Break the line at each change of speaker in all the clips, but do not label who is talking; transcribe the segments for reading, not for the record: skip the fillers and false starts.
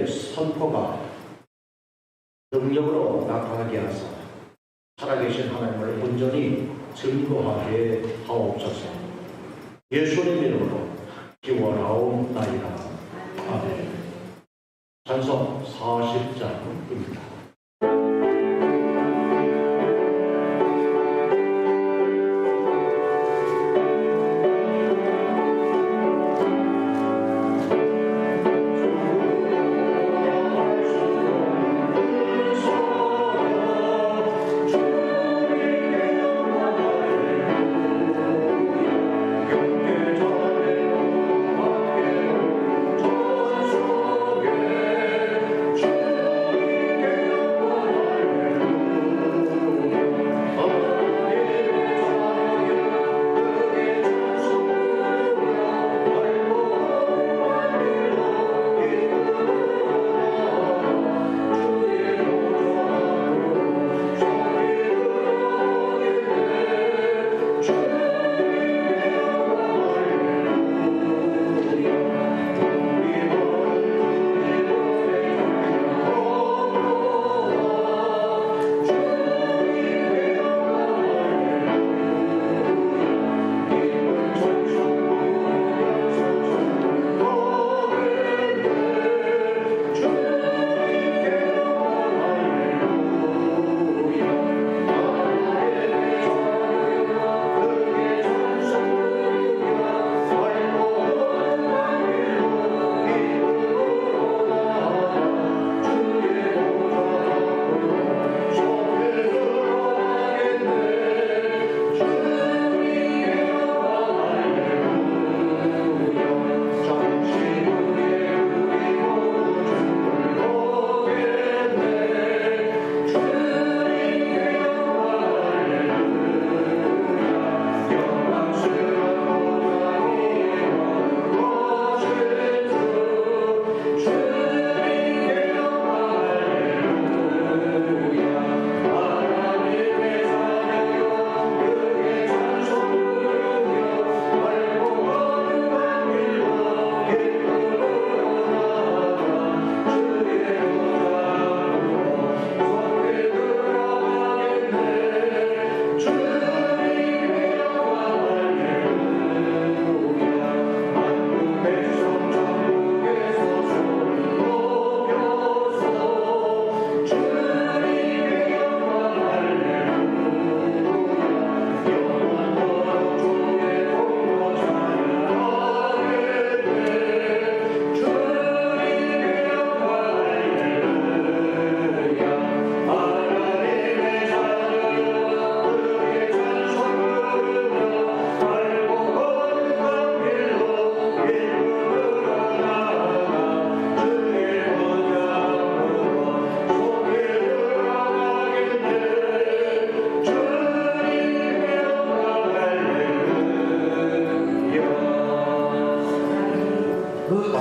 선포가 능력으로 나타나게 하사 살아계신 하나님을 온전히 증거하게 하옵소서. 예수님 이름으로 기원하옵나이다. 아멘. 찬송 40장입니다.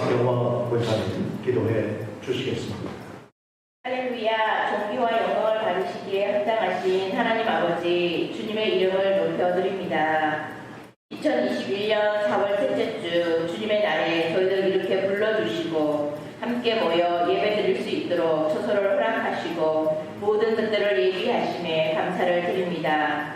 박경화 권사님 기도해 주시겠습니다.
할렐루야. 존귀와 영광을 받으시기에 합당하신 하나님 아버지 주님의 이름을 높여드립니다. 2021년 4월 셋째 주 주님의 날에 저희들 이렇게 불러주시고 함께 모여 예배드릴 수 있도록 처소를 허락하시고 모든 것들을 예비하심에 감사를 드립니다.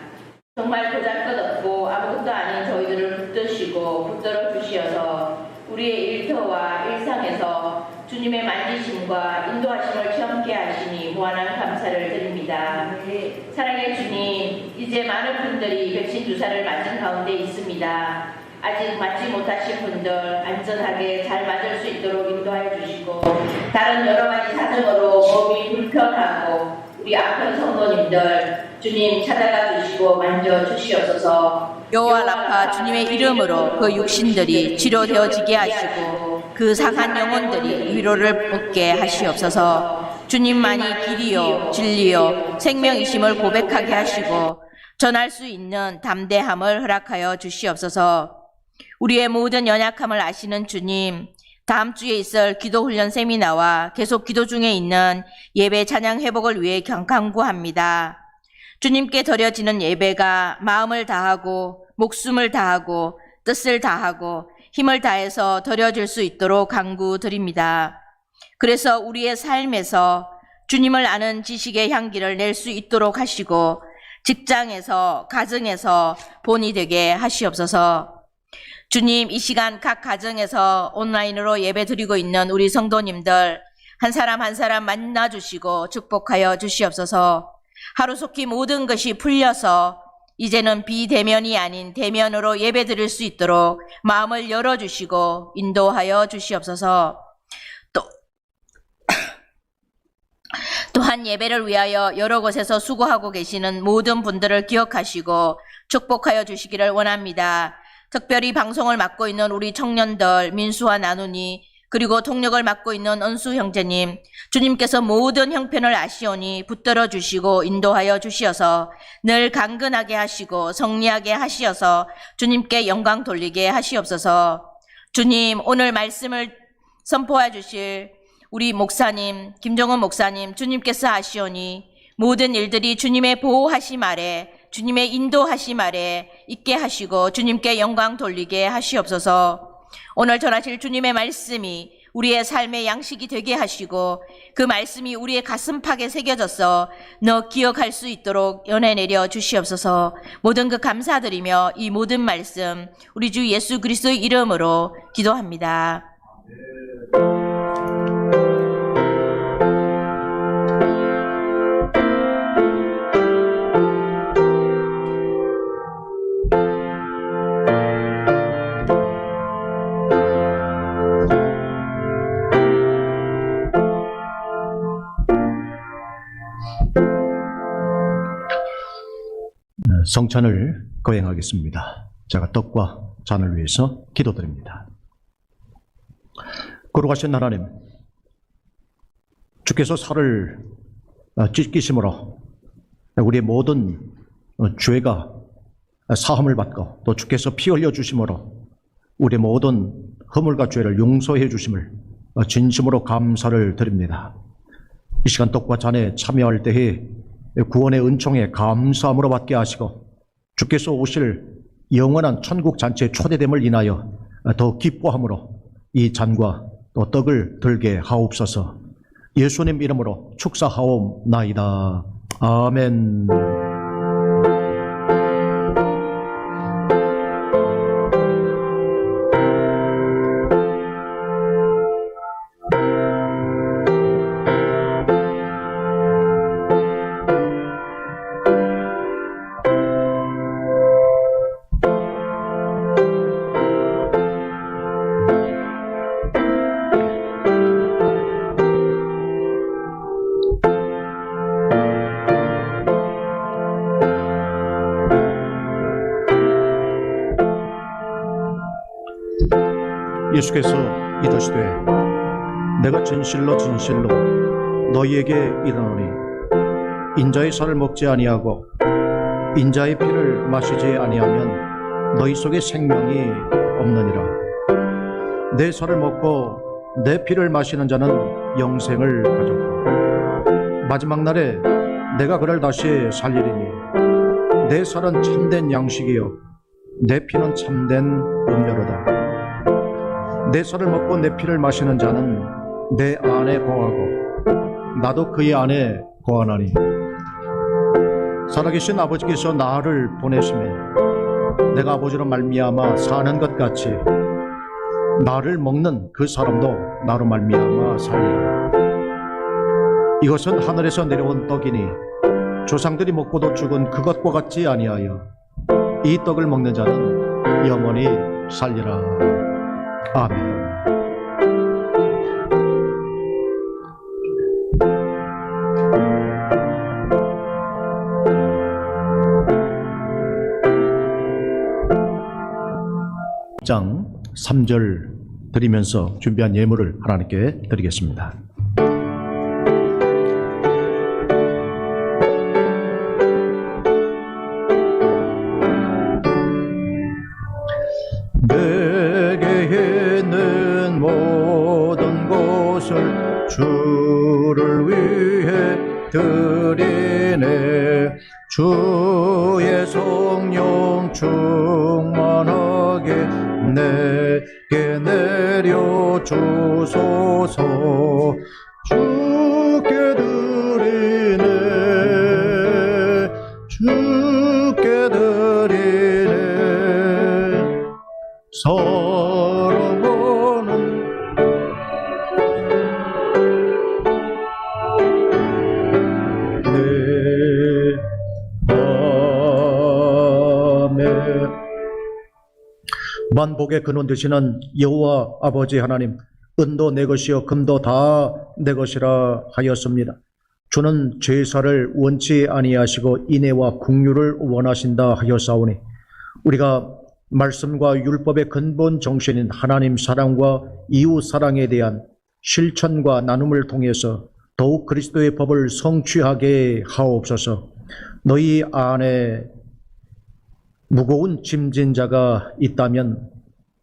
정말 보잘것없고 아무것도 아닌 저희들을 붙드시고 붙들어 주시어서 우리의 일터와 일상에서 주님의 만지심과 인도하심을 체험케 하시니 무한한 감사를 드립니다. 사랑의 주님, 이제 많은 분들이 백신 주사를 맞은 가운데 있습니다. 아직 맞지 못하신 분들 안전하게 잘 맞을 수 있도록 인도하여 주시고 다른 여러 가지 사정으로 몸이 불편하고 우리 아픈 성도님들 주님 찾아가 주시고 만져 주시옵소서.
여호와 라파 주님의 이름으로 그 육신들이 치료되어지게 하시고 그 상한 영혼들이 위로를 얻게 하시옵소서. 주님만이 길이요 진리요 생명이심을 고백하게 하시고 전할 수 있는 담대함을 허락하여 주시옵소서. 우리의 모든 연약함을 아시는 주님, 다음 주에 있을 기도훈련 세미나와 계속 기도 중에 있는 예배 찬양 회복을 위해 간구합니다. 주님께 드려지는 예배가 마음을 다하고 목숨을 다하고 뜻을 다하고 힘을 다해서 드려질 수 있도록 간구드립니다. 그래서 우리의 삶에서 주님을 아는 지식의 향기를 낼 수 있도록 하시고 직장에서, 가정에서 본이 되게 하시옵소서. 주님, 이 시간 각 가정에서 온라인으로 예배 드리고 있는 우리 성도님들 한 사람 한 사람 만나주시고 축복하여 주시옵소서. 하루속히 모든 것이 풀려서 이제는 비대면이 아닌 대면으로 예배 드릴 수 있도록 마음을 열어주시고 인도하여 주시옵소서. 또한 예배를 위하여 여러 곳에서 수고하고 계시는 모든 분들을 기억하시고 축복하여 주시기를 원합니다. 특별히 방송을 맡고 있는 우리 청년들 민수와 나누니 그리고 통역을 맡고 있는 은수 형제님, 주님께서 모든 형편을 아시오니 붙들어 주시고 인도하여 주시어서 늘 강건하게 하시고 성리하게 하시어서 주님께 영광 돌리게 하시옵소서. 주님, 오늘 말씀을 선포해 주실 우리 목사님, 김정은 목사님, 주님께서 아시오니 모든 일들이 주님의 보호하심 아래, 주님의 인도하심 아래 있게 하시고 주님께 영광 돌리게 하시옵소서. 오늘 전하실 주님의 말씀이 우리의 삶의 양식이 되게 하시고 그 말씀이 우리의 가슴팍에 새겨져서 너 기억할 수 있도록 연해 내려 주시옵소서. 모든 그 감사드리며 이 모든 말씀 우리 주 예수 그리스도의 이름으로 기도합니다.
성찬을 거행하겠습니다. 제가 떡과 잔을 위해서 기도드립니다. 거룩하신 하나님, 주께서 살을 찢기심으로 우리의 모든 죄가 사함을 받고 또 주께서 피 흘려 주심으로 우리의 모든 허물과 죄를 용서해 주심을 진심으로 감사를 드립니다. 이 시간 떡과 잔에 참여할 때에 구원의 은총에 감사함으로 받게 하시고 주께서 오실 영원한 천국 잔치에 초대됨을 인하여 더 기뻐함으로 이 잔과 또 떡을 들게 하옵소서. 예수님 이름으로 축사하옵나이다. 아멘. 예수께서 이르시되 내가 진실로 진실로 너희에게 이르노니 인자의 살을 먹지 아니하고 인자의 피를 마시지 아니하면 너희 속에 생명이 없느니라. 내 살을 먹고 내 피를 마시는 자는 영생을 가졌고 마지막 날에 내가 그를 다시 살리리니 내 살은 참된 양식이요 내 피는 참된 음료로다. 내 살을 먹고 내 피를 마시는 자는 내 안에 거하고 나도 그의 안에 거하나니 살아계신 아버지께서 나를 보내시매 내가 아버지로 말미암아 사는 것 같이 나를 먹는 그 사람도 나로 말미암아 살리라. 이것은 하늘에서 내려온 떡이니 조상들이 먹고도 죽은 그것과 같지 아니하여 이 떡을 먹는 자는 영원히 살리라. 아멘. 장 3절 드리면서 준비한 예물을 하나님께 드리겠습니다. 내게 있는 모든 것을 주를 위해 드리네. 주의 성령 충만하게 내 내게 내려주소서. 주께 드리네, 주께 드리네. 서러워는 내 맘에 만복의 근원 되시는 여호와 아버지 하나님, 은도 내 것이요 금도 다 내 것이라 하였습니다. 주는 제사를 원치 아니하시고 인애와 긍휼을 원하신다 하였사오니, 우리가 말씀과 율법의 근본 정신인 하나님 사랑과 이웃 사랑에 대한 실천과 나눔을 통해서 더욱 그리스도의 법을 성취하게 하옵소서. 너희 안에 무거운 짐진 자가 있다면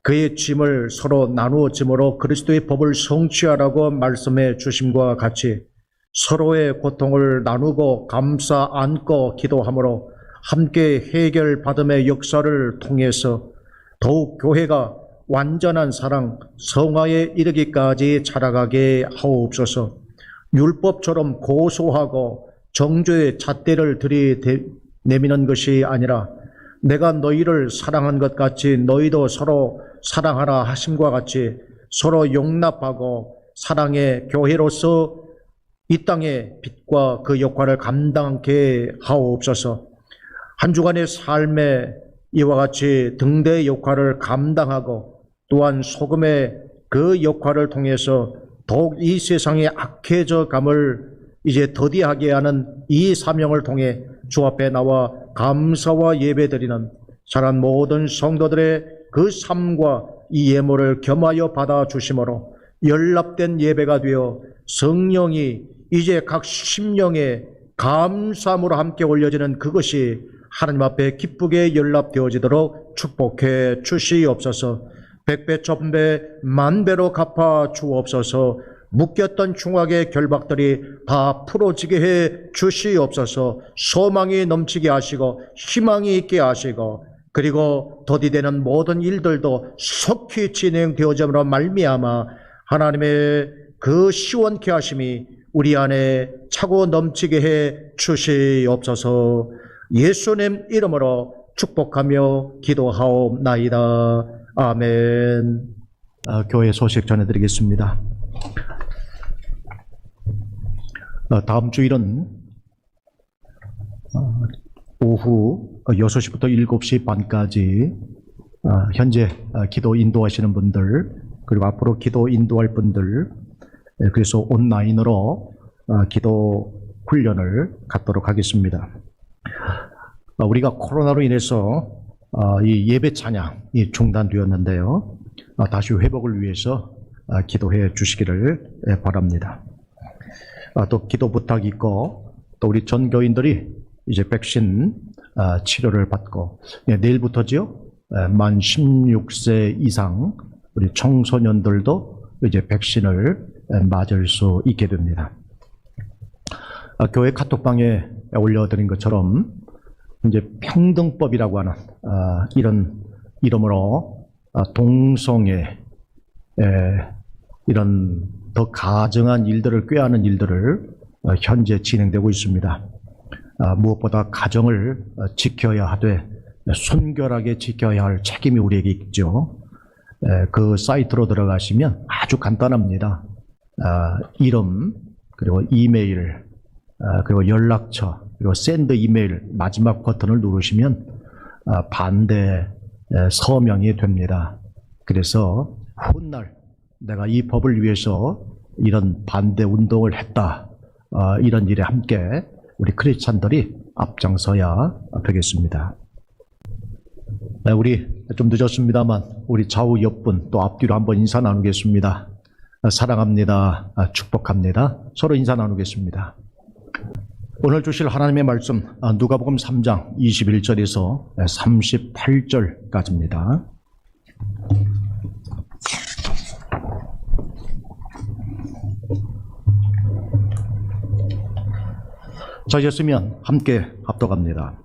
그의 짐을 서로 나누어 짐으로 그리스도의 법을 성취하라고 말씀해 주심과 같이 서로의 고통을 나누고 감싸 안고 기도함으로 함께 해결받음의 역사를 통해서 더욱 교회가 완전한 사랑, 성화에 이르기까지 자라가게 하옵소서. 율법처럼 고소하고 정죄의 잣대를 들이내미는 것이 아니라 내가 너희를 사랑한 것 같이 너희도 서로 사랑하라 하심과 같이 서로 용납하고 사랑의 교회로서 이 땅의 빛과 그 역할을 감당하게 하옵소서. 한 주간의 삶에 이와 같이 등대의 역할을 감당하고 또한 소금의 그 역할을 통해서 더욱 이 세상의 악해져 감을 이제 더디하게 하는 이 사명을 통해 주 앞에 나와 감사와 예배드리는 자란 모든 성도들의 그 삶과 이 예물을 겸하여 받아 주심으로 연합된 예배가 되어 성령이 이제 각 심령에 감사함으로 함께 올려지는 그것이 하나님 앞에 기쁘게 연합되어지도록 축복해 주시옵소서. 백배 천배 만배로 갚아 주옵소서. 묶였던 중학의 결박들이 다 풀어지게 해 주시옵소서. 소망이 넘치게 하시고 희망이 있게 하시고 그리고 더디되는 모든 일들도 속히 진행되어짐으로 말미암아 하나님의 그 시원케 하심이 우리 안에 차고 넘치게 해 주시옵소서. 예수님 이름으로 축복하며 기도하옵나이다. 아멘. 교회 소식 전해드리겠습니다. 다음 주일은 오후 6시부터 7시 반까지 현재 기도 인도하시는 분들 그리고 앞으로 기도 인도할 분들 그래서 온라인으로 기도 훈련을 갖도록 하겠습니다. 우리가 코로나로 인해서 이 예배 찬양이 중단되었는데요. 다시 회복을 위해서 기도해 주시기를 바랍니다. 또 기도 부탁이 있고 또 우리 전 교인들이 이제 백신 치료를 받고 내일부터지요. 만 16세 이상 우리 청소년들도 이제 백신을 맞을 수 있게 됩니다. 교회 카톡방에 올려드린 것처럼 이제 평등법이라고 하는 이런 이름으로 동성애 이런 더 가증한 일들을 꾀하는 일들을 현재 진행되고 있습니다. 무엇보다 가정을 지켜야 하되 순결하게 지켜야 할 책임이 우리에게 있죠. 그 사이트로 들어가시면 아주 간단합니다. 이름 그리고 이메일 그리고 연락처 그리고 샌드 이메일 마지막 버튼을 누르시면 반대 서명이 됩니다. 그래서 훗날 내가 이 법을 위해서 이런 반대 운동을 했다. 이런 일에 함께 우리 크리스찬들이 앞장서야 되겠습니다. 우리 좀 늦었습니다만 우리 좌우 옆분 또 앞뒤로 한번 인사 나누겠습니다. 사랑합니다. 축복합니다. 서로 인사 나누겠습니다. 오늘 주실 하나님의 말씀 누가복음 3장 21절에서 38절까지입니다. 자셨으면 함께 합독합니다.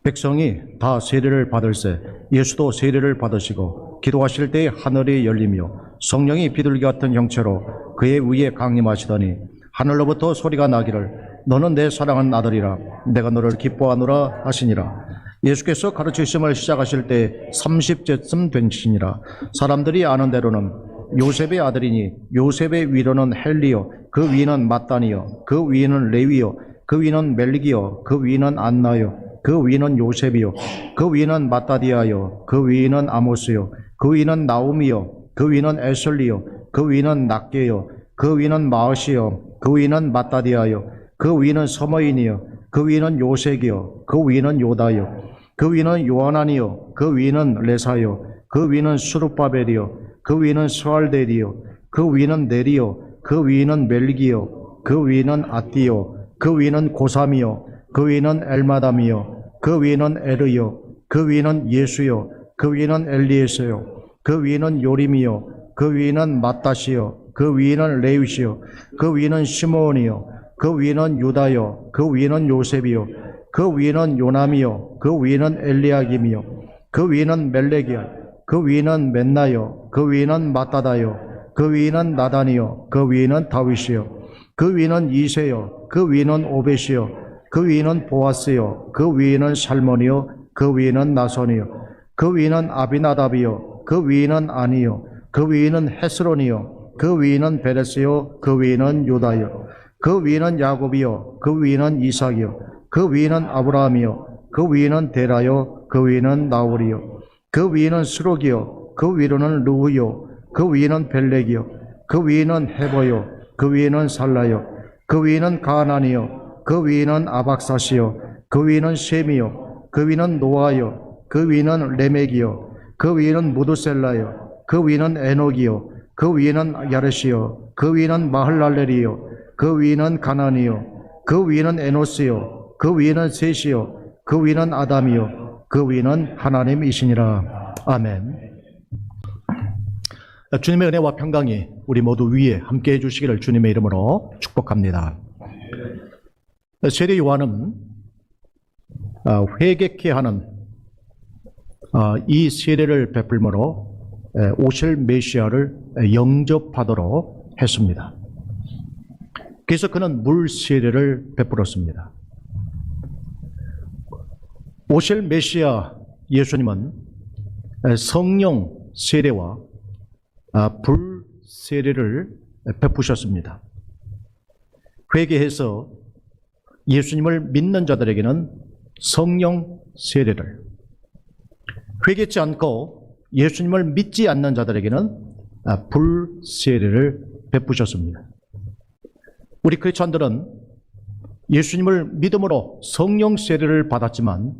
백성이 다 세례를 받을세 예수도 세례를 받으시고 기도하실 때에 하늘이 열리며 성령이 비둘기 같은 형체로 그의 위에 강림하시더니 하늘로부터 소리가 나기를 너는 내 사랑하는 아들이라 내가 너를 기뻐하노라 하시니라. 예수께서 가르치심을 시작하실 때 30제쯤 된시니라. 사람들이 아는 대로는 요셉의 아들이니 요셉의 위로는 헬리요 그 위는 마따니요 그 위는 레위요 그 위는 멜기요 그 위는 안나요 그 위는 요셉이요 그 위는 마따디아요 그 위는 아모스요 그 위는 나움이요 그 위는 에슬리요 그 위는 낫게요 그 위는 마으시요 그 위는 마따디아요 그 위는 서머인이요 그 위는 요색이요 그 위는 요다요 그 위는 요하나니요 그 위는 레사요 그 위는 수르바벨이요 그 위는 스알델이요 그 위는 네리요 그 위는 멜기요 그 위는 아띠요 그 위는 고삼이요 그 위는 엘마담이요 그 위는 에르요 그 위는 예수요 그 위는 엘리에서요 그 위는 요림이요 그 위는 마따시요 그 위는 레위시요 그 위는 시므온이요 그 위는 유다요 그 위는 요셉이요 그 위는 요남이요 그 위는 엘리야김이요 그 위는 멜렉이요 그 위는 멘나요 그 위는 마따다요 그 위는 나단이요 그 위는 다윗이요 그 위는 이세요 그 위는 오벳이요 그 위는 보아스요 그 위는 살몬이요 그 위는 나손이요 그 위는 아비나답이요 그 위는 아니요 그 위는 헤스론이요 그 위는 베레스요 그 위는 유다요 그 위는 야곱이요 그 위는 이삭이요 그 위는 아브라함이요 그 위는 데라요 그 위는 나홀이요 그 위는 스록이요 그 위로는 루우요 그 위는 벨렉이요 그 위는 헤버요 그 위는 살라요 그 위는 가나니요 그 위는 아박사시요 그 위는 셈이요 그 위는 노아요 그 위는 레멕이요 그 위는 무드셀라요 그 위는 에녹이요 그 위는 야르시요 그 위는 마흘랄렐이요 그 위는 가나니요 그 위는 에노스요 그 위는 셋이요 그 위는 아담이요 그 위는 하나님이시니라. 아멘. 주님의 은혜와 평강이 우리 모두 위에 함께 해주시기를 주님의 이름으로 축복합니다. 세례 요한은 회개케 하는 이 세례를 베풀므로 오실 메시아를 영접하도록 했습니다. 그래서 그는 물 세례를 베풀었습니다. 오실 메시아 예수님은 성령 세례와 불 세례를 베푸셨습니다. 회개해서 예수님을 믿는 자들에게는 성령 세례를, 회개치 않고 예수님을 믿지 않는 자들에게는 불 세례를 베푸셨습니다. 우리 크리스찬들은 예수님을 믿음으로 성령 세례를 받았지만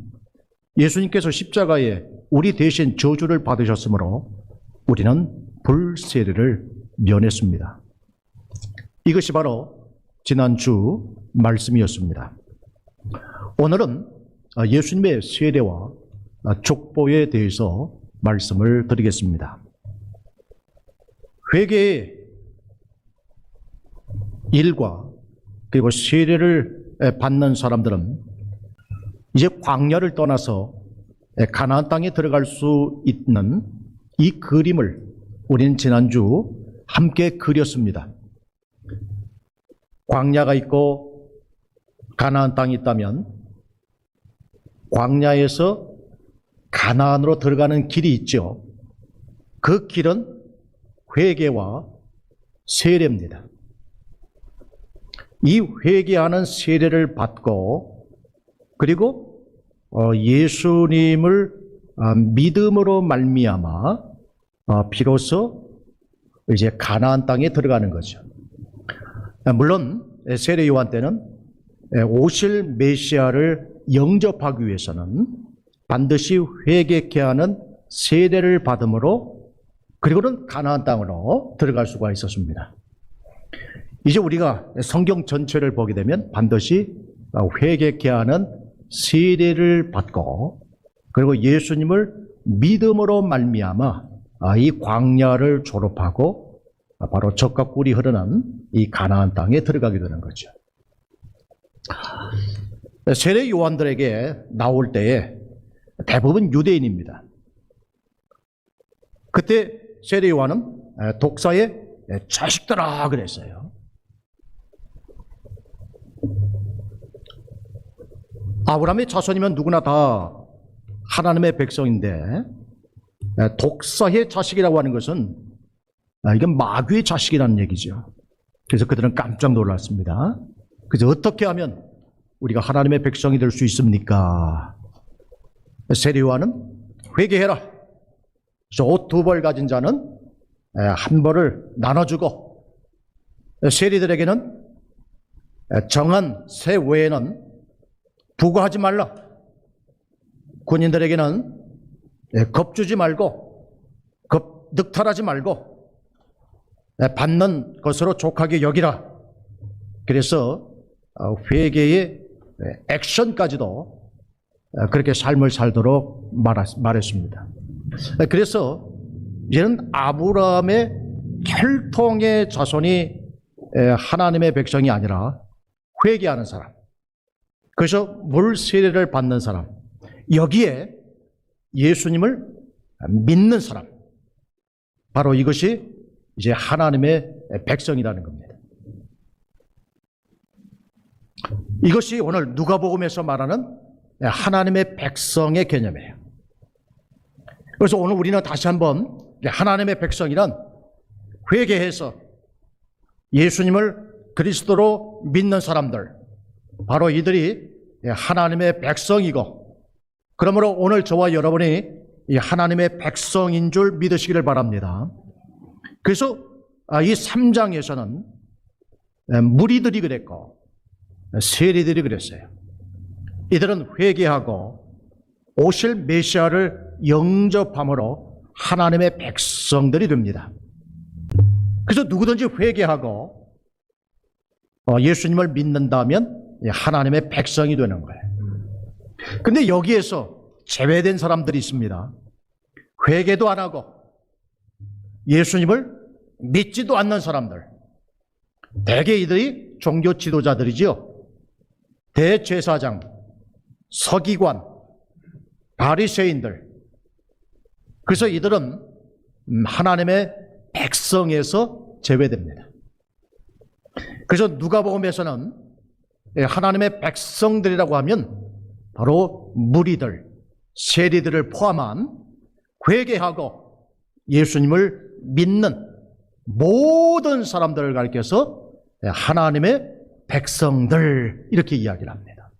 예수님께서 십자가에 우리 대신 저주를 받으셨으므로 우리는 불 세례를 면했습니다. 이것이 바로 지난주 말씀이었습니다. 오늘은 예수님의 세례와 족보에 대해서 말씀을 드리겠습니다. 회개의 일과 그리고 세례를 받는 사람들은 이제 광야를 떠나서 가나안 땅에 들어갈 수 있는 이 그림을 우리는 지난주 함께 그렸습니다. 광야가 있고 가나안 땅이 있다면 광야에서 가나안으로 들어가는 길이 있죠. 그 길은 회개와 세례입니다. 이 회개하는 세례를 받고 그리고 예수님을 믿음으로 말미암아 비로소 이제 가나안 땅에 들어가는 거죠. 물론 세례 요한 때는 오실 메시아를 영접하기 위해서는 반드시 회개케 하는 세례를 받음으로 그리고는 가나안 땅으로 들어갈 수가 있었습니다. 이제 우리가 성경 전체를 보게 되면 반드시 회개케 하는 세례를 받고 그리고 예수님을 믿음으로 말미암아 이 광야를 졸업하고 바로 젖과 꿀이 흐르는 이 가나안 땅에 들어가게 되는 거죠. 세례 요한들에게 나올 때에 대부분 유대인입니다. 그때 세례 요한은 독사의 자식들아 그랬어요. 아브라함의 자손이면 누구나 다 하나님의 백성인데 독사의 자식이라고 하는 것은 이건 마귀의 자식이라는 얘기죠. 그래서 그들은 깜짝 놀랐습니다. 그래서 어떻게 하면 우리가 하나님의 백성이 될 수 있습니까? 세례 요한은 회개해라. 그래서 옷 2벌 가진 자는 한 벌을 나눠주고 세리들에게는 정한 세 외에는 부과하지 말라. 군인들에게는 겁주지 말고 늑탈하지 말고 받는 것으로 족하게 여기라. 그래서 회개의 액션까지도 그렇게 삶을 살도록 말했습니다. 그래서 이제는 아브라함의 혈통의 자손이 하나님의 백성이 아니라 회개하는 사람, 그래서 물 세례를 받는 사람, 여기에 예수님을 믿는 사람, 바로 이것이 이제 하나님의 백성이라는 겁니다. 이것이 오늘 누가복음에서 말하는 하나님의 백성의 개념이에요. 그래서 오늘 우리는 다시 한번 하나님의 백성이란 회개해서 예수님을 그리스도로 믿는 사람들, 바로 이들이 하나님의 백성이고, 그러므로 오늘 저와 여러분이 이 하나님의 백성인 줄 믿으시기를 바랍니다. 그래서 이 3장에서는 무리들이 그랬고 세리들이 그랬어요. 이들은 회개하고 오실 메시아를 영접함으로 하나님의 백성들이 됩니다. 그래서 누구든지 회개하고 예수님을 믿는다면 하나님의 백성이 되는 거예요. 근데 여기에서 제외된 사람들이 있습니다. 회개도 안 하고 예수님을 믿지도 않는 사람들. 대개 이들이 종교 지도자들이지요. 대제사장, 서기관, 바리새인들. 그래서 이들은 하나님의 백성에서 제외됩니다. 그래서 누가복음에서는 하나님의 백성들이라고 하면 바로 무리들, 세리들을 포함한 회개하고 예수님을 믿는 모든 사람들을 가리켜서 하나님의 백성들, 이렇게 이야기를 합니다.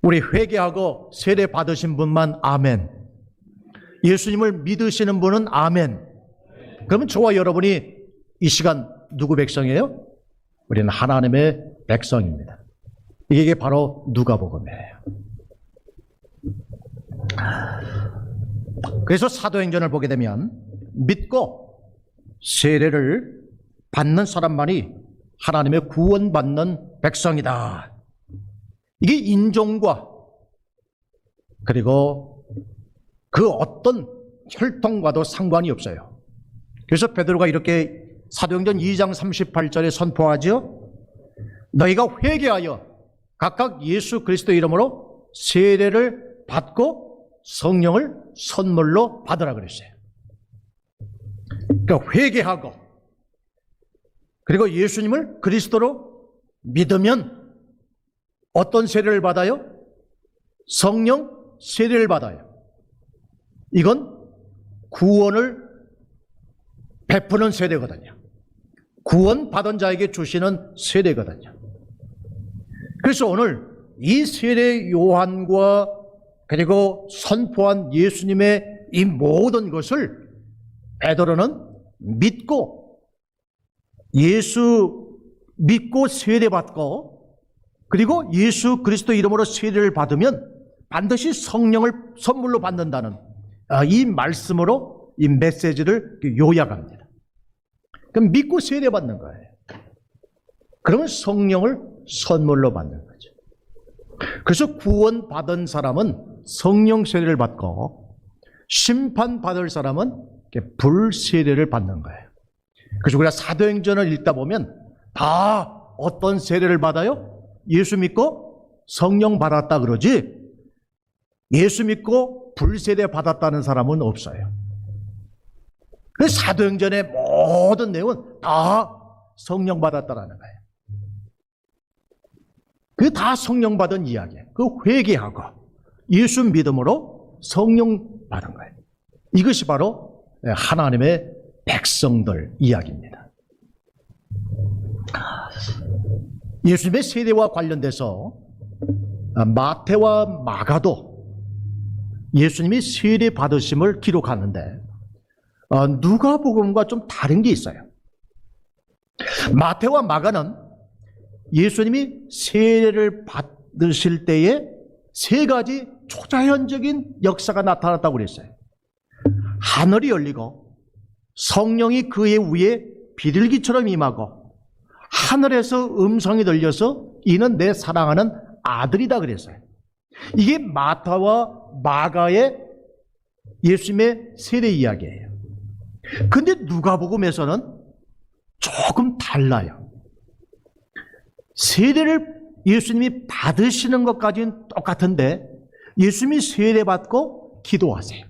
우리 회개하고 세례 받으신 분만 아멘. 예수님을 믿으시는 분은 아멘. 그러면 저와 여러분이 이 시간 누구 백성이에요? 우리는 하나님의 백성입니다. 이게 바로 누가복음이에요. 그래서 사도행전을 보게 되면 믿고 세례를 받는 사람만이 하나님의 구원받는 백성이다. 이게 인종과 그리고 그 어떤 혈통과도 상관이 없어요. 그래서 베드로가 이렇게 사도행전 2장 38절에 선포하죠. 너희가 회개하여 각각 예수 그리스도 이름으로 세례를 받고 성령을 선물로 받으라 그랬어요. 그러니까 회개하고 그리고 예수님을 그리스도로 믿으면 어떤 세례를 받아요? 성령 세례를 받아요. 이건 구원을 베푸는 세례거든요. 구원받은 자에게 주시는 세례거든요. 그래서 오늘 이 세례 요한과 그리고 선포한 예수님의 이 모든 것을 베드로는 믿고 예수 믿고 세례받고 그리고 예수 그리스도 이름으로 세례를 받으면 반드시 성령을 선물로 받는다는 이 말씀으로 이 메시지를 요약합니다. 그럼 믿고 세례받는 거예요. 그러면 성령을 선물로 받는 거죠. 그래서 구원받은 사람은 성령 세례를 받고 심판받을 사람은 불세례를 받는 거예요. 그래서 우리가 사도행전을 읽다 보면 다 어떤 세례를 받아요? 예수 믿고 성령 받았다 그러지, 예수 믿고 불세례 받았다는 사람은 없어요. 그 사도행전의 모든 내용은 다 성령 받았다라는 거예요. 그게 다 성령 받은 이야기예요. 그 회개하고 예수 믿음으로 성령 받은 거예요. 이것이 바로 하나님의 백성들 이야기입니다. 예수님의 세례와 관련돼서 마태와 마가도 예수님이 세례 받으심을 기록하는데 누가복음과 좀 다른 게 있어요. 마태와 마가는 예수님이 세례를 받으실 때에 세 가지 초자연적인 역사가 나타났다고 그랬어요. 하늘이 열리고 성령이 그의 위에 비둘기처럼 임하고 하늘에서 음성이 들려서 이는 내 사랑하는 아들이다 그랬어요. 이게 마태와 마가의 예수님의 세례 이야기예요. 근데 누가복음에서는 조금 달라요. 세례를 예수님이 받으시는 것까지는 똑같은데 예수님이 세례 받고 기도하세요.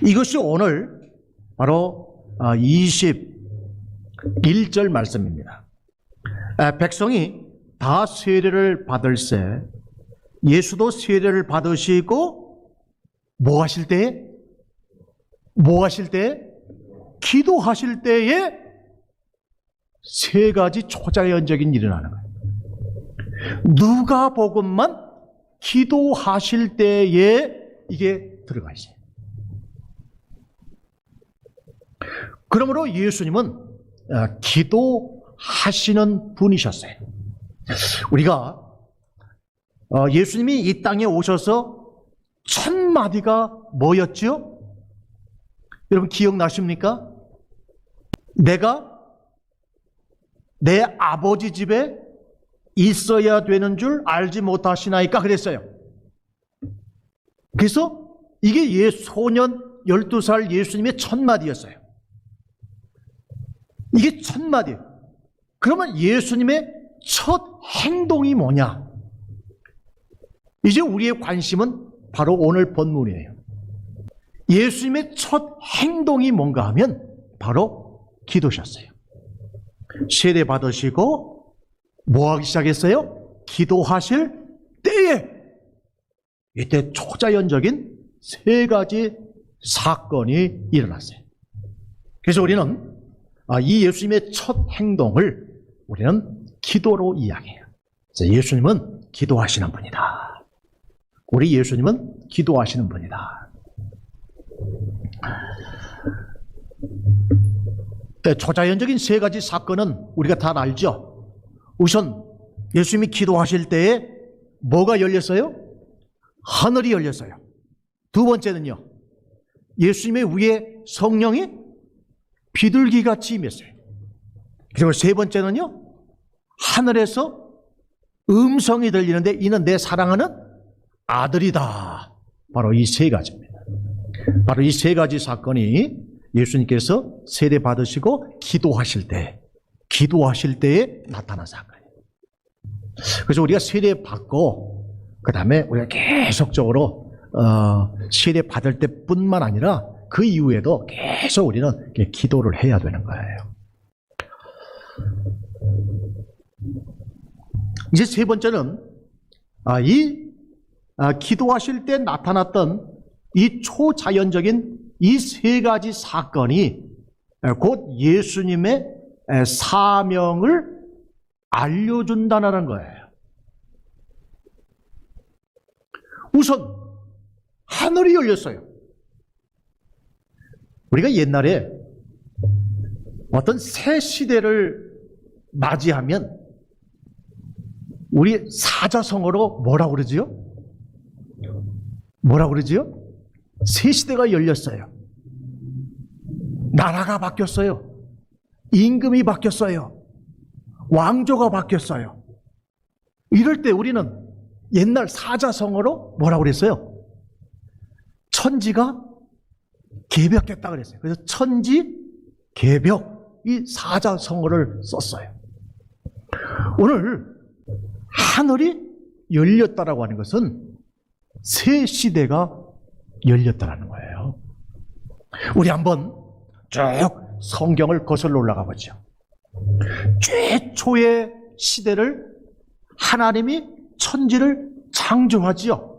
이것이 오늘 바로 21절 말씀입니다. 백성이 다 세례를 받을세 예수도 세례를 받으시고 뭐 하실 때에? 뭐 하실 때에? 기도하실 때에 세 가지 초자연적인 일이 일어나는 거예요. 누가복음만 기도하실 때에 이게 들어가 있어요. 그러므로 예수님은 기도하시는 분이셨어요. 우리가 예수님이 이 땅에 오셔서 첫 마디가 뭐였죠? 여러분 기억나십니까? 내가 내 아버지 집에 있어야 되는 줄 알지 못하시나이까 그랬어요. 그래서 이게 소년 12살 예수님의 첫 마디였어요. 이게 첫 마디예요. 그러면 예수님의 첫 행동이 뭐냐? 이제 우리의 관심은 바로 오늘 본문이에요. 예수님의 첫 행동이 뭔가 하면 바로 기도셨어요. 세례 받으시고 뭐 하기 시작했어요? 기도하실 때에 이때 초자연적인 세 가지 사건이 일어났어요. 그래서 우리는 이 예수님의 첫 행동을 우리는 기도로 이야기해요. 예수님은 기도하시는 분이다. 우리 예수님은 기도하시는 분이다. 초자연적인 세 가지 사건은 우리가 다 알죠. 우선 예수님이 기도하실 때에 뭐가 열렸어요? 하늘이 열렸어요. 두 번째는요, 예수님의 위에 성령이 비둘기같이 임했어요. 그리고 세 번째는요, 하늘에서 음성이 들리는데 이는 내 사랑하는 아들이다. 바로 이 세 가지입니다. 바로 이 세 가지 사건이 예수님께서 세례 받으시고 기도하실 때에 나타난 사건이에요. 그래서 우리가 세례 받고 그 다음에 우리가 계속적으로 세례 받을 때뿐만 아니라 그 이후에도 계속 우리는 기도를 해야 되는 거예요. 이제 세 번째는 기도하실 때 나타났던 이 초자연적인 이 세 가지 사건이 곧 예수님의 사명을 알려준다는 거예요. 우선 하늘이 열렸어요. 우리가 옛날에 어떤 새 시대를 맞이하면 우리 사자성어로 뭐라고 그러지요? 뭐라고 그러지요? 새 시대가 열렸어요. 나라가 바뀌었어요. 임금이 바뀌었어요. 왕조가 바뀌었어요. 이럴 때 우리는 옛날 사자성어로 뭐라고 그랬어요? 천지가 개벽됐다 그랬어요. 그래서 천지 개벽 이 사자성어를 썼어요. 오늘 하늘이 열렸다라고 하는 것은 새 시대가 열렸다라는 거예요. 우리 한번 쭉 성경을 거슬러 올라가 보죠. 최초의 시대를 하나님이 천지를 창조하지요.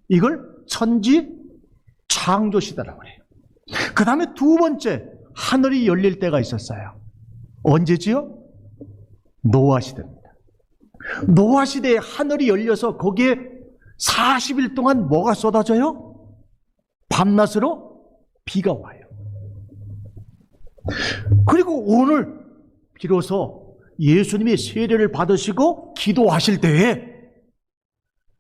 이걸 천지 창조 시대라고 해요. 그 다음에 두 번째, 하늘이 열릴 때가 있었어요. 언제지요? 노아 시대입니다. 노아 시대에 하늘이 열려서 거기에 40일 동안 뭐가 쏟아져요? 밤낮으로 비가 와요. 그리고 오늘 비로소 예수님이 세례를 받으시고 기도하실 때에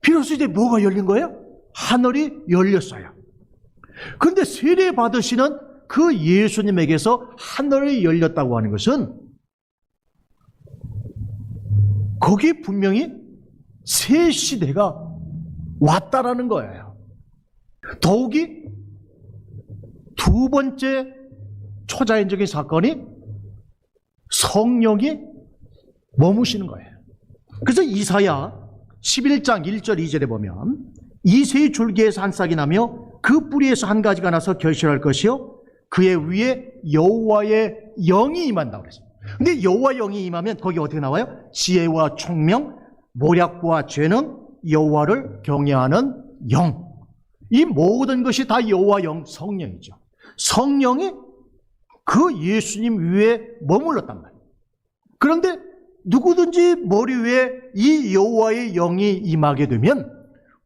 비로소 이제 뭐가 열린 거예요? 하늘이 열렸어요. 그런데 세례 받으시는 그 예수님에게서 하늘이 열렸다고 하는 것은 거기에 분명히 새 시대가 왔다라는 거예요. 더욱이 두 번째 초자연적인 사건이 성령이 머무시는 거예요. 그래서 이사야 11장 1절 2절에 보면 이새의 줄기에서 한 싹이 나며 그 뿌리에서 한 가지가 나서 결실할 것이요 그의 위에 여호와의 영이 임한다고 그랬어요. 근데 여호와 영이 임하면 거기 어떻게 나와요? 지혜와 총명, 모략과 재능, 여호와를 경외하는 영. 이 모든 것이 다 여호와 영, 성령이죠. 성령이 그 예수님 위에 머물렀단 말이에요. 그런데 누구든지 머리 위에 이 여호와의 영이 임하게 되면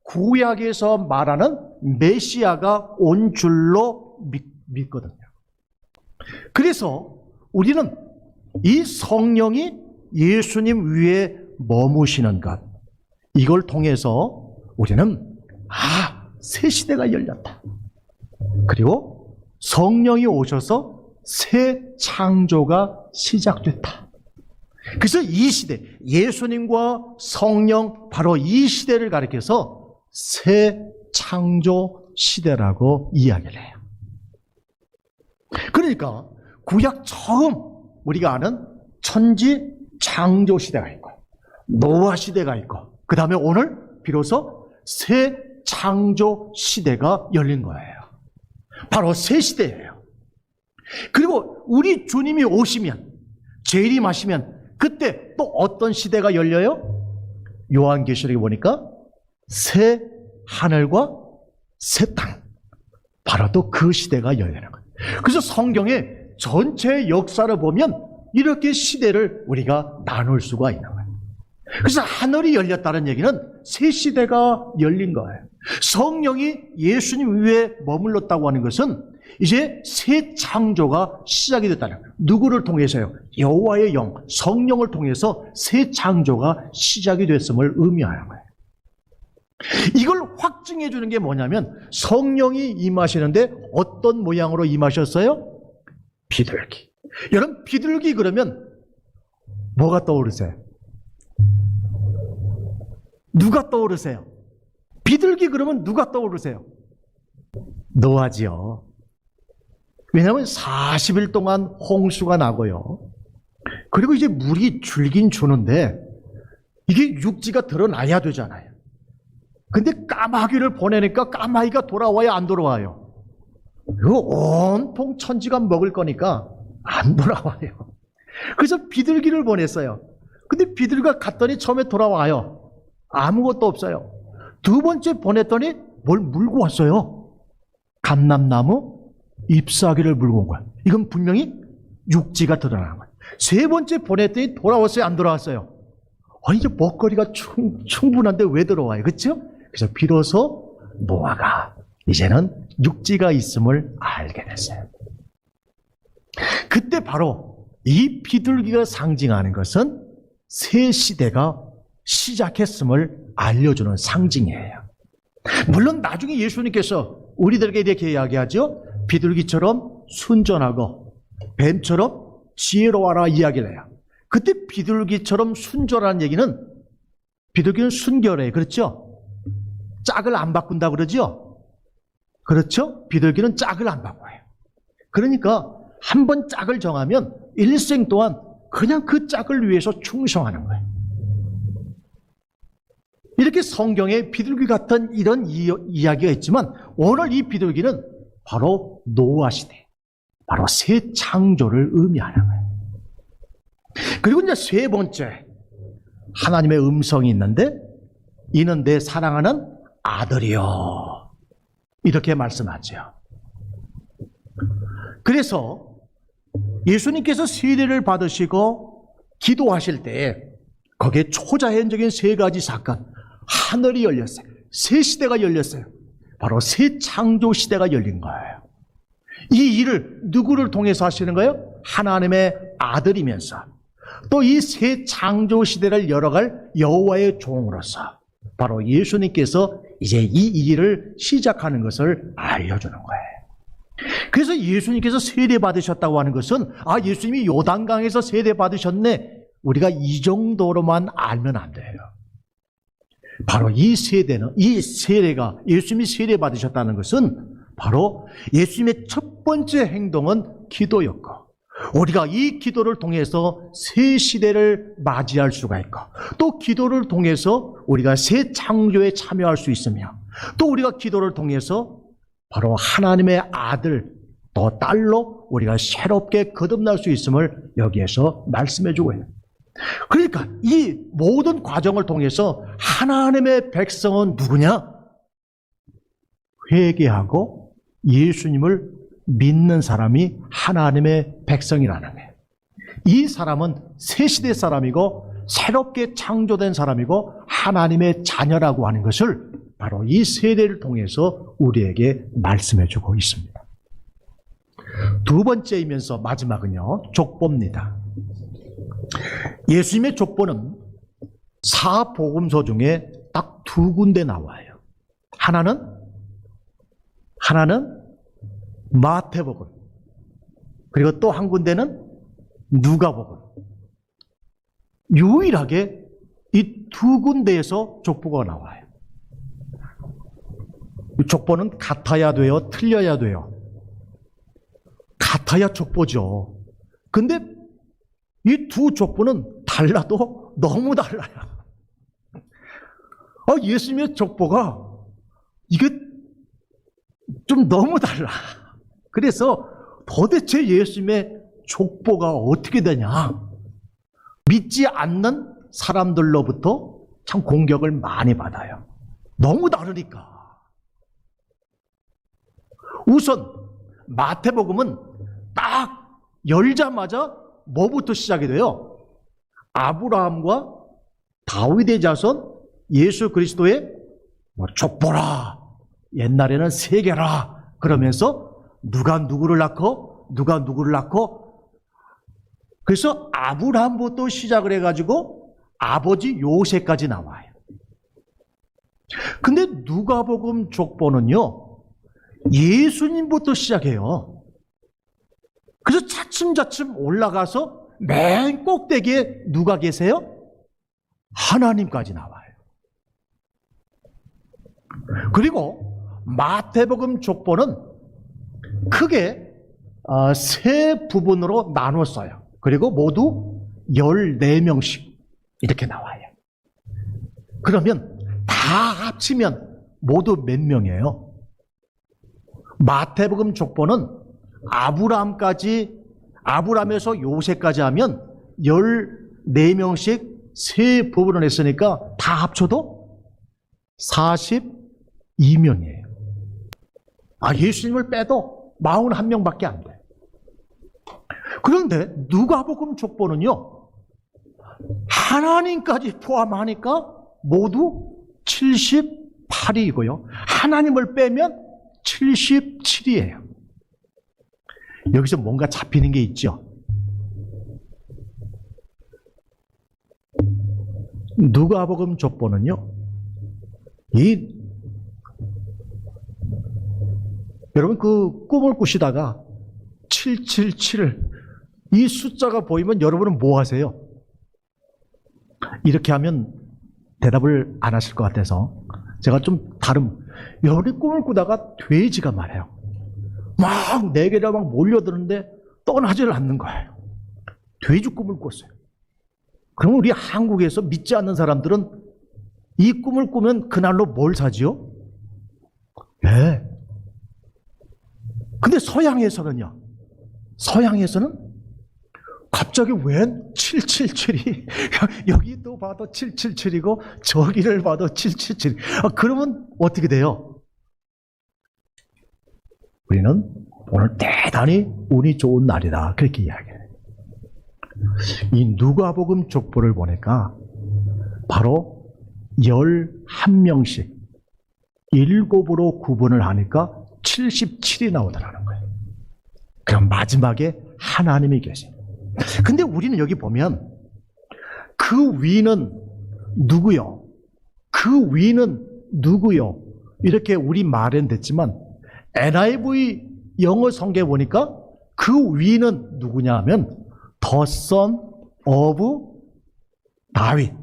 구약에서 말하는 메시아가 온 줄로 믿거든요. 그래서 우리는 이 성령이 예수님 위에 머무시는 것, 이걸 통해서 우리는 새 시대가 열렸다. 그리고 성령이 오셔서 새 창조가 시작됐다. 그래서 이 시대, 예수님과 성령, 바로 이 시대를 가리켜서 새 창조 시대라고 이야기를 해요. 그러니까 구약 처음 우리가 아는 천지 창조 시대가 있고 노아 시대가 있고 그 다음에 오늘 비로소 새 창조 시대가 열린 거예요. 바로 새 시대예요. 그리고 우리 주님이 오시면, 재림하시면 그때 또 어떤 시대가 열려요? 요한계시록에 보니까 새 하늘과 새 땅, 바로 또 그 시대가 열리는 거예요. 그래서 성경의 전체 역사를 보면 이렇게 시대를 우리가 나눌 수가 있는 거예요. 그래서 하늘이 열렸다는 얘기는 새 시대가 열린 거예요. 성령이 예수님 위에 머물렀다고 하는 것은 이제 새 창조가 시작이 됐다는 거예요. 누구를 통해서요? 여호와의 영, 성령을 통해서 새 창조가 시작이 됐음을 의미하는 거예요. 이걸 확증해 주는 게 뭐냐면 성령이 임하시는데 어떤 모양으로 임하셨어요? 비둘기. 여러분, 비둘기 그러면 뭐가 떠오르세요? 누가 떠오르세요? 비둘기 그러면 누가 떠오르세요? 노아지요. 왜냐하면 40일 동안 홍수가 나고요. 그리고 이제 물이 줄긴 주는데 이게 육지가 드러나야 되잖아요. 근데 까마귀를 보내니까 까마귀가 돌아와야 안 돌아와요. 이거 온통 천지가 먹을 거니까 안 돌아와요. 그래서 비둘기를 보냈어요. 근데 비둘기가 갔더니 처음에 돌아와요. 아무것도 없어요. 두 번째 보냈더니 뭘 물고 왔어요? 감람나무 잎사귀를 물고 온 거야. 이건 분명히 육지가 드러나는 거야. 세 번째 보냈더니 돌아왔어요? 안 돌아왔어요? 이제 먹거리가 충분한데 왜 들어와요? 그렇죠? 그래서 비로소 노아가 이제는 육지가 있음을 알게 됐어요. 그때 바로 이 비둘기가 상징하는 것은 새 시대가 시작했음을 알려주는 상징이에요. 물론 나중에 예수님께서 우리들에게 이렇게 이야기하죠. 비둘기처럼 순전하고 뱀처럼 지혜로워라 이야기를 해요. 그때 비둘기처럼 순전한 얘기는 비둘기는 순결해요. 그렇죠? 짝을 안 바꾼다 그러죠? 그렇죠? 비둘기는 짝을 안 바꿔요. 그러니까 한 번 짝을 정하면 일생 동안 그냥 그 짝을 위해서 충성하는 거예요. 이렇게 성경에 비둘기 같은 이런 이야기가 있지만 오늘 이 비둘기는 바로 노아 시대, 바로 새 창조를 의미하는 거예요. 그리고 이제 세 번째, 하나님의 음성이 있는데 이는 내 사랑하는 아들이요, 이렇게 말씀하죠. 그래서 예수님께서 세례를 받으시고 기도하실 때 거기에 초자연적인 세 가지 사건, 하늘이 열렸어요. 새 시대가 열렸어요. 바로 새 창조 시대가 열린 거예요. 이 일을 누구를 통해서 하시는 거예요? 하나님의 아들이면서 또 이 새 창조 시대를 열어갈 여호와의 종으로서 바로 예수님께서 이제 이 일을 시작하는 것을 알려주는 거예요. 그래서 예수님께서 세례 받으셨다고 하는 것은 예수님이 요단강에서 세례 받으셨네, 우리가 이 정도로만 알면 안 돼요. 바로 이 세대는, 이 세례가, 예수님이 세례 받으셨다는 것은 바로 예수님의 첫 번째 행동은 기도였고, 우리가 이 기도를 통해서 새 시대를 맞이할 수가 있고, 또 기도를 통해서 우리가 새 창조에 참여할 수 있으며, 또 우리가 기도를 통해서 바로 하나님의 아들 또 딸로 우리가 새롭게 거듭날 수 있음을 여기에서 말씀해주고 있는. 그러니까 이 모든 과정을 통해서 하나님의 백성은 누구냐? 회개하고 예수님을 믿는 사람이 하나님의 백성이라는 거예요. 이 사람은 새 시대 사람이고 새롭게 창조된 사람이고 하나님의 자녀라고 하는 것을 바로 이 세례를 통해서 우리에게 말씀해주고 있습니다. 두 번째이면서 마지막은요, 족보입니다. 예수님의 족보는 사복음서 중에 딱 두 군데 나와요. 하나는 마태복음, 그리고 또 한 군데는 누가복음. 유일하게 이 두 군데에서 족보가 나와요. 이 족보는 같아야 돼요, 틀려야 돼요? 같아야 족보죠. 근데 이 두 족보는 달라도 너무 달라요. 예수님의 족보가 이게 좀 너무 달라. 그래서 도대체 예수님의 족보가 어떻게 되냐? 믿지 않는 사람들로부터 참 공격을 많이 받아요. 너무 다르니까. 우선 마태복음은 딱 열자마자 뭐부터 시작이 돼요? 아브라함과 다윗의 자손 예수 그리스도의 족보라, 옛날에는 세계라 그러면서 누가 누구를 낳고 그래서 아브라함부터 시작을 해가지고 아버지 요셉까지 나와요. 근데 누가복음 족보는요, 예수님부터 시작해요. 그래서 차츰차츰 올라가서 맨 꼭대기에 누가 계세요? 하나님까지 나와요. 그리고 마태복음 족보는 크게 세 부분으로 나눴어요. 그리고 모두 14명씩 이렇게 나와요. 그러면 다 합치면 모두 몇 명이에요? 마태복음 족보는 아브라함에서 요셉까지 하면 14명씩 세 부분을 했으니까 다 합쳐도 42명이에요. 예수님을 빼도 41명밖에 안 돼요. 그런데 누가복음 족보는요, 하나님까지 포함하니까 모두 78이고요. 하나님을 빼면 77이에요. 여기서 뭔가 잡히는 게 있죠. 누가복음 족보는요, 여러분 그 꿈을 꾸시다가 777을 이 숫자가 보이면 여러분은 뭐 하세요? 이렇게 하면 대답을 안 하실 것 같아서 제가 좀 여러분이 꿈을 꾸다가 돼지가 말해요. 막 내게로 막 몰려드는데 떠나지를 않는 거예요. 돼지 꿈을 꿨어요. 그럼 우리 한국에서 믿지 않는 사람들은 이 꿈을 꾸면 그날로 뭘 사지요? 네. 근데 서양에서는요. 서양에서는 갑자기 웬 777이 여기도 봐도 777이고 저기를 봐도 777. 그러면 어떻게 돼요? 우리는 오늘 대단히 운이 좋은 날이다. 그렇게 이야기해요. 이 누가복음 족보를 보니까 바로 11명씩 7으로 구분을 하니까 77이 나오더라는 거예요. 그럼 마지막에 하나님이 계세요. 근데 우리는 여기 보면 그 위는 누구요? 그 위는 누구요? 이렇게 우리 말은 됐지만 NIV 영어 성경에 보니까 그 위는 누구냐 하면 The Son of 다윗,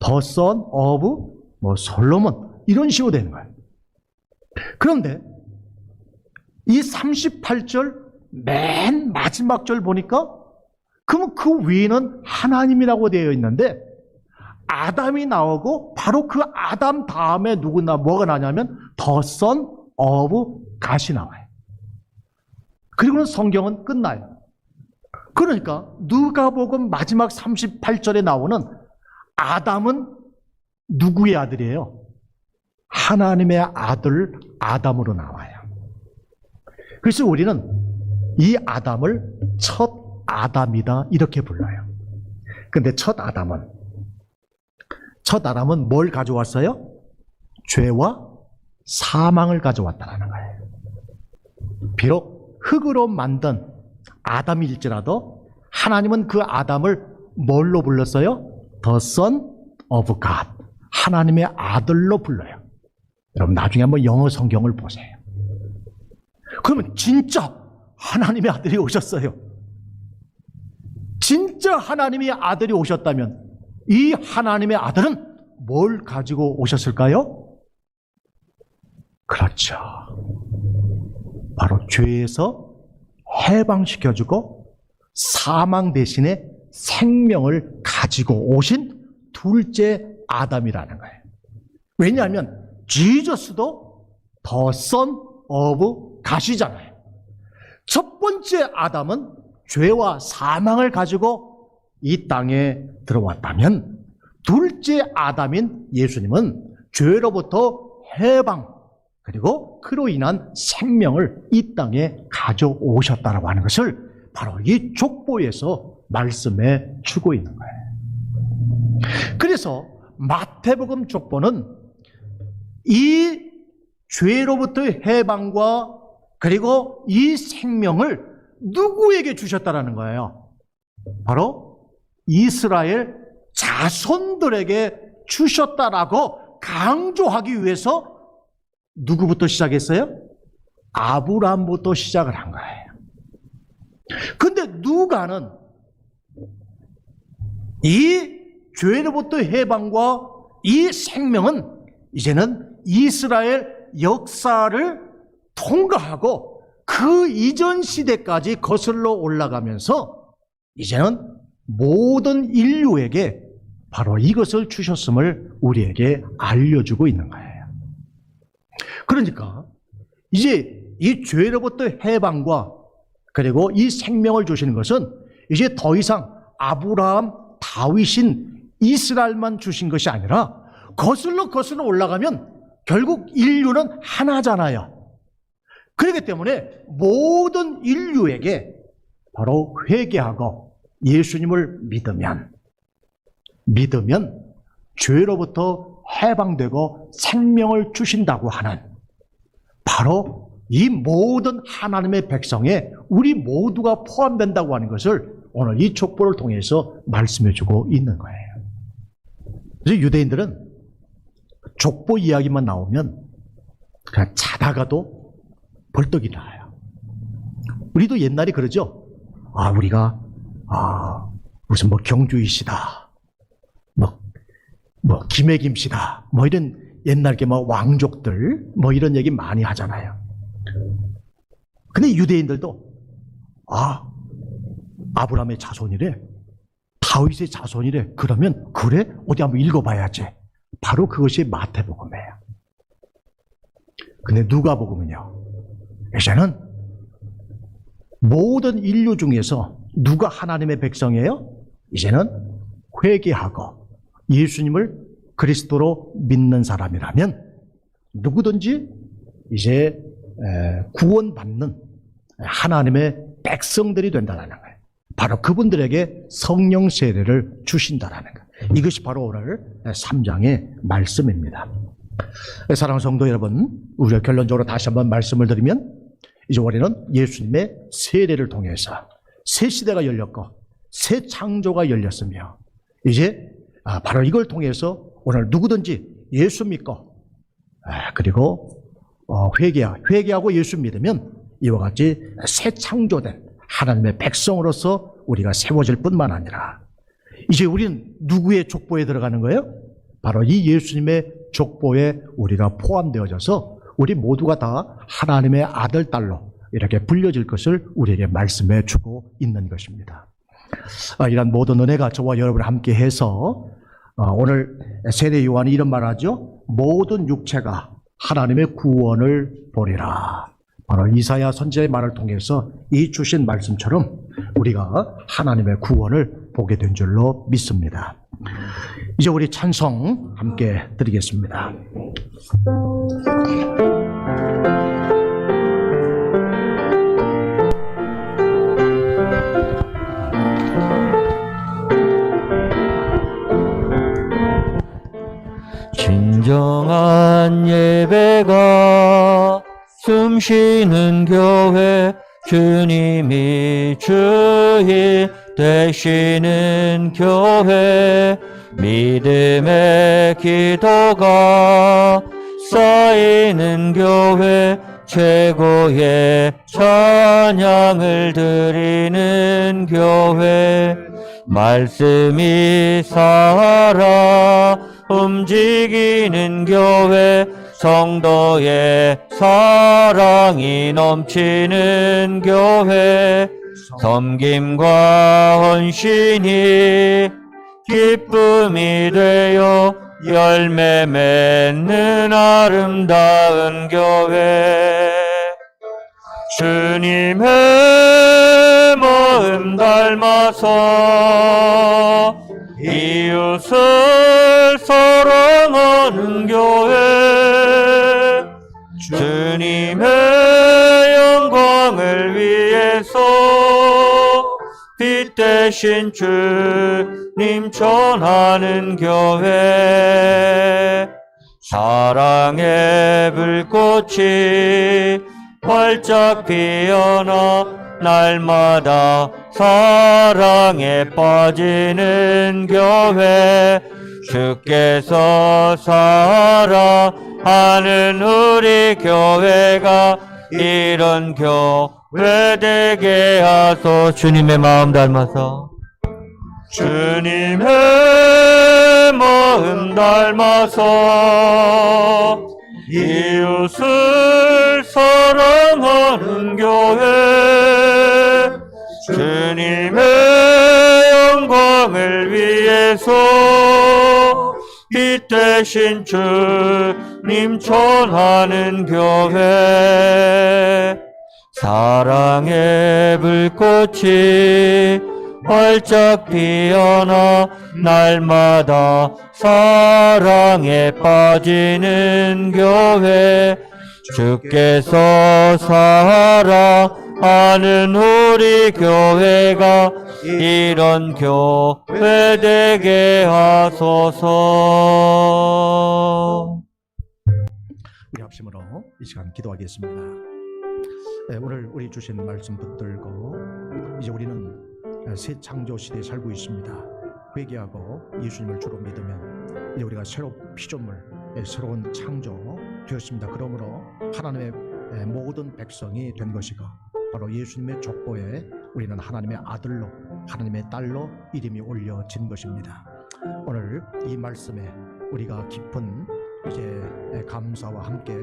The Son of 솔로몬 이런 식으로 되는 거예요. 그런데 이 38절 맨 마지막 절 보니까 그러면 그 위는 하나님이라고 되어 있는데 아담이 나오고 바로 그 아담 다음에 뭐가 나냐면 The Son of God이 나와요. 그리고는 성경은 끝나요. 그러니까 누가복음 마지막 38절에 나오는 아담은 누구의 아들이에요? 하나님의 아들 아담으로 나와요. 그래서 우리는 이 아담을 첫 아담이다 이렇게 불러요. 근데 첫 아담은 뭘 가져왔어요? 죄와 사망을 가져왔다는 거예요. 비록 흙으로 만든 아담일지라도 하나님은 그 아담을 뭘로 불렀어요? The Son of God. 하나님의 아들로 불러요. 여러분 나중에 한번 영어 성경을 보세요. 그러면 진짜 하나님의 아들이 오셨어요. 진짜 하나님의 아들이 오셨다면 이 하나님의 아들은 뭘 가지고 오셨을까요? 그렇죠. 바로 죄에서 해방시켜주고 사망 대신에 생명을 가지고 오신 둘째 아담이라는 거예요. 왜냐하면 지저스도 The Son of God이잖아요. 첫 번째 아담은 죄와 사망을 가지고 이 땅에 들어왔다면 둘째 아담인 예수님은 죄로부터 해방 그리고 그로 인한 생명을 이 땅에 가져오셨다라고 하는 것을 바로 이 족보에서 말씀해 주고 있는 거예요. 그래서 마태복음 족보는 이 죄로부터의 해방과 그리고 이 생명을 누구에게 주셨다라는 거예요? 바로 이스라엘 자손들에게 주셨다라고 강조하기 위해서 누구부터 시작했어요? 아브라함부터 시작을 한 거예요. 근데 누가는 이 죄로부터 해방과 이 생명은 이제는 이스라엘 역사를 통과하고 그 이전 시대까지 거슬러 올라가면서 이제는 모든 인류에게 바로 이것을 주셨음을 우리에게 알려주고 있는 거예요. 그러니까 이제 이 죄로부터 해방과 그리고 이 생명을 주시는 것은 이제 더 이상 아브라함, 다윗인 이스라엘만 주신 것이 아니라 거슬러 올라가면 결국 인류는 하나잖아요. 그렇기 때문에 모든 인류에게 바로 회개하고 예수님을 믿으면 죄로부터 해방되고 생명을 주신다고 하는 바로 이 모든 하나님의 백성에 우리 모두가 포함된다고 하는 것을 오늘 이 족보를 통해서 말씀해주고 있는 거예요. 그래서 유대인들은 족보 이야기만 나오면 그냥 자다가도 벌떡 일어나요. 우리도 옛날에 그러죠. 우리가 무슨 경주이시다, 김해김씨다, 이런 옛날 게 왕족들 이런 얘기 많이 하잖아요. 근데 유대인들도 아브라함의 자손이래, 다윗의 자손이래. 그러면 그래? 어디 한번 읽어봐야지. 바로 그것이 마태복음이에요. 근데 누가복음은요, 이제는 모든 인류 중에서 누가 하나님의 백성이에요? 이제는 회개하고 예수님을 그리스도로 믿는 사람이라면 누구든지 이제 구원받는 하나님의 백성들이 된다는 거예요. 바로 그분들에게 성령 세례를 주신다는 거예요. 이것이 바로 오늘 3장의 말씀입니다. 사랑하는 성도 여러분, 우리가 결론적으로 다시 한번 말씀을 드리면 이제 우리는 예수님의 세례를 통해서 새 시대가 열렸고 새 창조가 열렸으며 이제 바로 이걸 통해서 오늘 누구든지 예수 믿고 그리고 회개하고 예수 믿으면 이와 같이 새 창조된 하나님의 백성으로서 우리가 세워질 뿐만 아니라 이제 우리는 누구의 족보에 들어가는 거예요? 바로 이 예수님의 족보에 우리가 포함되어져서 우리 모두가 다 하나님의 아들, 딸로 이렇게 불려질 것을 우리에게 말씀해 주고 있는 것입니다. 이런 모든 은혜가 저와 여러분을 함께 해서 오늘 세례 요한이 이런 말을 하죠. 모든 육체가 하나님의 구원을 보리라. 바로 이사야 선지자의 말을 통해서 이 주신 말씀처럼 우리가 하나님의 구원을 보게 된 줄로 믿습니다. 이제 우리 찬송 함께 드리겠습니다.
진정한 예배가 숨쉬는 교회, 주님이 주인 되시는 교회, 믿음의 기도가 쌓이는 교회, 최고의 찬양을 드리는 교회, 말씀이 살아 움직이는 교회, 성도의 사랑이 넘치는 교회, 섬김과 헌신이 기쁨이 되어 열매 맺는 아름다운 교회, 주님의 마음 닮아서 이웃을 사랑하는 교회, 주님의 영광을 위해서 빛 대신 주님 전하는 교회, 사랑의 불꽃이 활짝 피어나 날마다 사랑에 빠지는 교회, 주께서 사랑하는 우리 교회가 이런 교회 되게 하소. 주님의 마음 닮아서, 주님의 마음 닮아서 이웃을 사랑하는 교회, 주님의 영광을 위해서 빛 대신 주님 전하는 교회, 사랑의 불꽃이 활짝 피어나 날마다 사랑에 빠지는 교회, 주께서 사랑하는 우리 교회가 이런 교회 되게 하소서.
우리 합심으로 이 시간 기도하겠습니다. 오늘 우리 주신 말씀 붙들고 이제 우리는 새 창조 시대에 살고 있습니다. 회개하고 예수님을 주로 믿으면 이제 우리가 새로운 피조물, 새로운 창조 되었습니다. 그러므로 하나님의 모든 백성이 된 것이고 바로 예수님의 족보에 우리는 하나님의 아들로, 하나님의 딸로 이름이 올려진 것입니다. 오늘 이 말씀에 우리가 깊은 이제 감사와 함께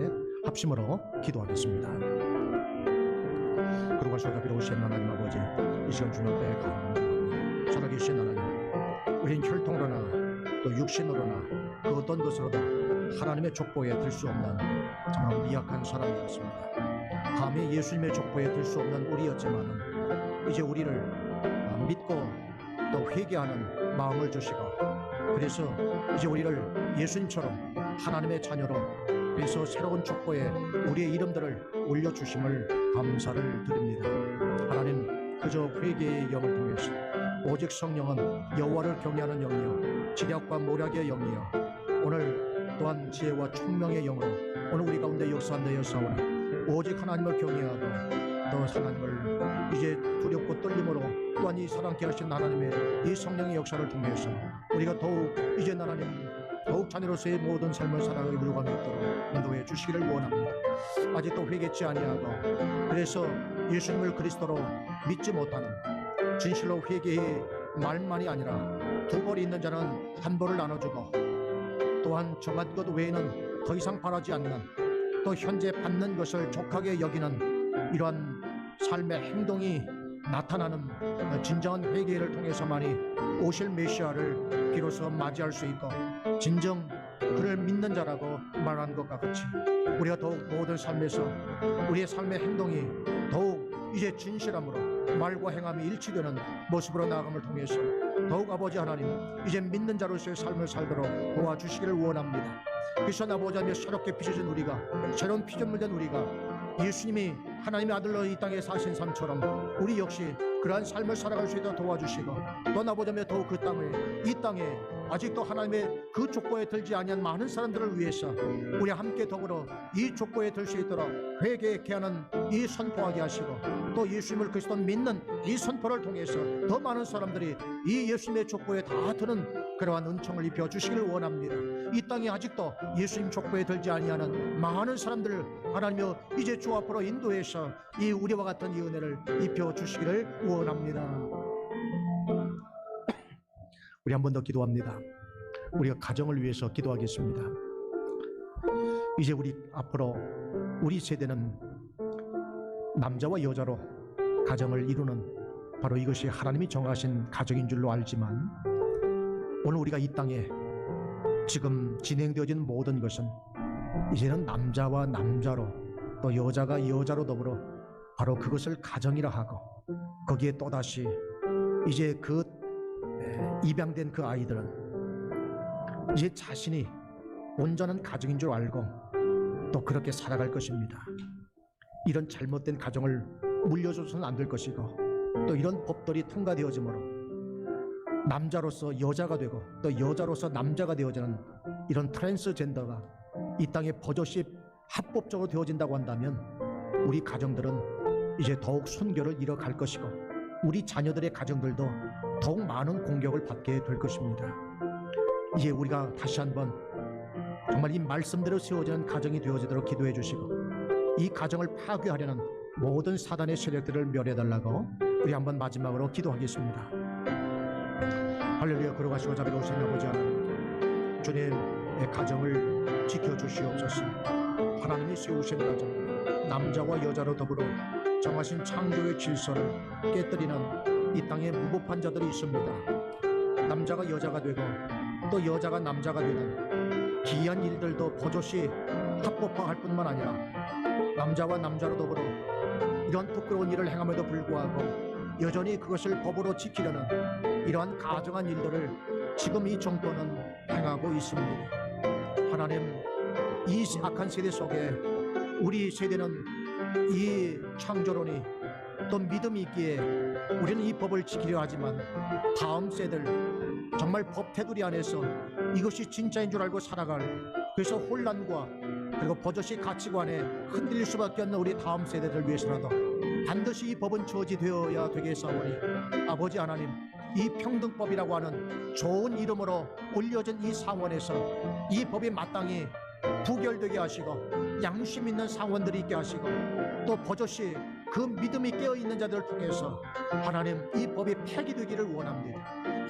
합심으로 기도하겠습니다. 그리고 살아계신 하나님 아버지, 이 시간 주님 앞에 감사합니다. 살아계신 하나님, 우리는 혈통으로나 또 육신으로나 그 어떤 것으로도 하나님의 족보에 들 수 없는 정말 미약한 사람이었습니다. 감히 예수님의 족보에 들 수 없는 우리였지만은 이제 우리를 믿고 또 회개하는 마음을 주시고, 그래서 이제 우리를 예수님처럼 하나님의 자녀로, 그래서 새로운 족보에 우리의 이름들을 올려주심을 감사를 드립니다. 하나님, 그저 회개의 영을 통해서 오직 성령은 여호와를 경외하는 영이요 지략과 모략의 영이요 오늘 또한 지혜와 총명의 영으로 오늘 우리 가운데 역사하여 사오니 오직 하나님을 경외하고 또 하나님을 이제 두렵고 떨림으로 또한 이 사랑케 하신 하나님의 이 성령의 역사를 통해서 우리가 더욱 이제 하나님 더욱 자녀로서의 모든 삶을 살아가기 이루어가며 있도록 인도해 주시기를 원합니다. 아직도 회개치 아니하고 그래서 예수님을 그리스도로 믿지 못하는 진실로 회개의 말만이 아니라 두 벌이 있는 자는 한 벌을 나눠주고 또한 정한 것 외에는 더 이상 바라지 않는 또 현재 받는 것을 족하게 여기는 이러한 삶의 행동이 나타나는 진정한 회개를 통해서만이 오실 메시아를 비로소 맞이할 수 있고 진정 그를 믿는 자라고 말하는 것과 같이 우리가 더욱 모든 삶에서 우리의 삶의 행동이 더욱 이제 진실함으로 말과 행함이 일치되는 모습으로 나아감을 통해서 더욱 아버지 하나님 이제 믿는 자로서의 삶을 살도록 도와주시기를 원합니다. 그래서 아버지하며 새롭게 빚어진 우리가 새로운 피조물 된 우리가 예수님이 하나님의 아들로 이 땅에 사신 삶처럼 우리 역시 그러한 삶을 살아갈 수 있도록 도와주시고 또 아버지하며 더욱 그 이 땅에 아직도 하나님의 그 족보에 들지 아니한 많은 사람들을 위해서 우리 함께 더불어 이 족보에 들 수 있도록 회개케 하는 이 선포하게 하시고 또 예수님을 그리스도 믿는 이 선포를 통해서 더 많은 사람들이 이 예수님의 족보에 다 드는 그러한 은총을 입혀 주시기를 원합니다. 이 땅에 아직도 예수님 족보에 들지 아니하는 많은 사람들을 하나님여 이제 주 앞으로 인도해서 이 우리와 같은 이 은혜를 입혀 주시기를 원합니다. 우리 한 번 더 기도합니다. 우리가 가정을 위해서 기도하겠습니다. 이제 우리 앞으로 우리 세대는 남자와 여자로 가정을 이루는 바로 이것이 하나님이 정하신 가정인 줄로 알지만 오늘 우리가 이 땅에 지금 진행되어진 모든 것은 이제는 남자와 남자로 또 여자가 여자로 더불어 바로 그것을 가정이라 하고 거기에 또다시 이제 그 입양된 그 아이들은 이제 자신이 온전한 가정인 줄 알고 또 그렇게 살아갈 것입니다. 이런 잘못된 가정을 물려줘서는 안 될 것이고 또 이런 법들이 통과되어지므로 남자로서 여자가 되고 또 여자로서 남자가 되어지는 이런 트랜스젠더가 이 땅에 버젓이 합법적으로 되어진다고 한다면 우리 가정들은 이제 더욱 순결을 잃어갈 것이고 우리 자녀들의 가정들도 더욱 많은 공격을 받게 될 것입니다. 이제 우리가 다시 한번 정말 이 말씀대로 세워지는 가정이 되어지도록 기도해 주시고 이 가정을 파괴하려는 모든 사단의 세력들을 멸해달라고 우리 한번 마지막으로 기도하겠습니다. 할렐루야. 걸어가시고 자비로우신 아버지 하나님, 주님의 가정을 지켜주시옵소서. 하나님이 세우신 가정, 남자와 여자로 더불어 정하신 창조의 질서를 깨뜨리는 이 땅에 무법한 자들이 있습니다. 남자가 여자가 되고 또 여자가 남자가 되는 기이한 일들도 버젓이 합법화할 뿐만 아니라 남자와 남자로 더불어 이러한 부끄러운 일을 행함에도 불구하고 여전히 그것을 법으로 지키려는 이러한 가정한 일들을 지금 이 정권은 행하고 있습니다. 하나님, 이 악한 세대 속에 우리 세대는 이 창조론이 또 믿음이 있기에 우리는 이 법을 지키려 하지만 다음 세대들 정말 법 테두리 안에서 이것이 진짜인 줄 알고 살아갈 그래서 혼란과 그리고 버젓이 가치관에 흔들릴 수밖에 없는 우리 다음 세대들 위해서라도 반드시 이 법은 저지되어야 되겠사오니 아버지 하나님, 이 평등법이라고 하는 좋은 이름으로 올려진 이 상원에서 이 법이 마땅히 부결되게 하시고 양심 있는 상원들이 있게 하시고 또 버젓이 그 믿음이 깨어있는 자들을 통해서 하나님 이 법이 폐기되기를 원합니다.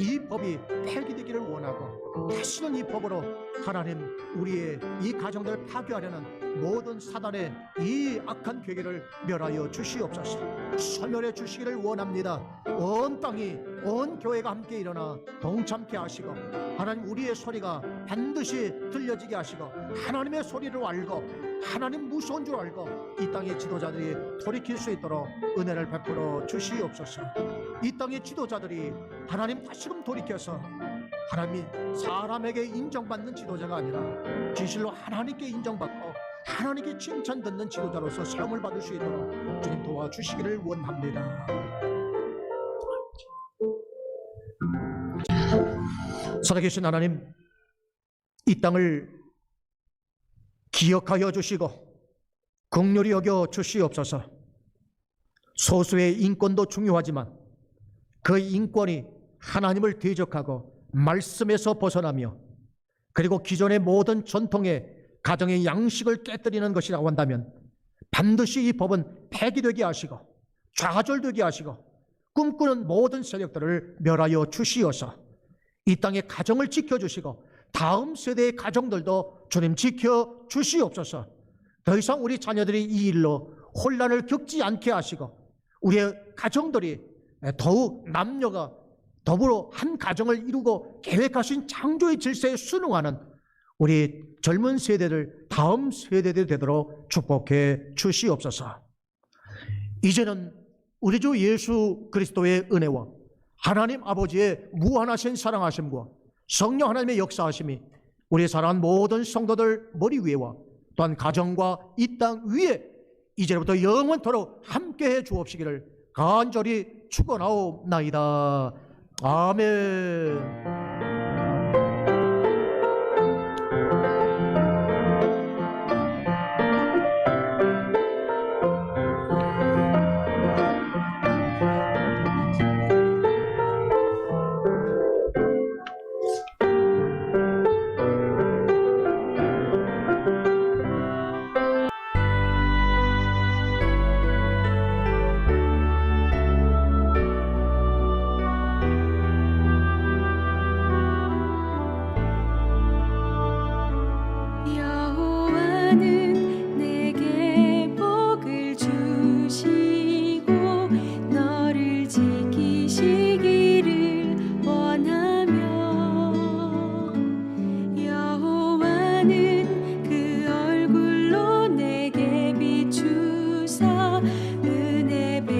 이 법이 폐기되기를 원하고 다시는 이 법으로 하나님 우리의 이 가정들을 파괴하려는 모든 사단의 이 악한 계획을 멸하여 주시옵소서. 소멸해 주시기를 원합니다. 온 땅이 온 교회가 함께 일어나 동참케 하시고 하나님 우리의 소리가 반드시 들려지게 하시고 하나님의 소리를 알고 하나님 무서운 줄 알고 이 땅의 지도자들이 돌이킬 수 있도록 은혜를 베풀어 주시옵소서. 이 땅의 지도자들이 하나님 다시금 돌이켜서 하나님이 사람에게 인정받는 지도자가 아니라 진실로 하나님께 인정받고 하나님께 칭찬 듣는 지도자로서 사용을 받을 수 있도록 주님 도와주시기를 원합니다. 살아계신 하나님, 이 땅을 기억하여 주시고 긍휼히 여겨 주시옵소서. 소수의 인권도 중요하지만 그 인권이 하나님을 대적하고 말씀에서 벗어나며 그리고 기존의 모든 전통의 가정의 양식을 깨뜨리는 것이라고 한다면 반드시 이 법은 폐기되게 하시고 좌절되게 하시고 꿈꾸는 모든 세력들을 멸하여 주시어서 이 땅의 가정을 지켜주시고 다음 세대의 가정들도 주님 지켜 주시옵소서. 더 이상 우리 자녀들이 이 일로 혼란을 겪지 않게 하시고 우리의 가정들이 더욱 남녀가 더불어 한 가정을 이루고 계획하신 창조의 질서에 순응하는 우리 젊은 세대들, 다음 세대들이 되도록 축복해 주시옵소서. 이제는 우리 주 예수 그리스도의 은혜와 하나님 아버지의 무한하신 사랑하심과 성령 하나님의 역사하심이 우리의 사랑하는 모든 성도들 머리 위에와 또한 가정과 이 땅 위에 이제부터 영원토록 함께해 주옵시기를 간절히 축원하옵나이다. 아멘.
은혜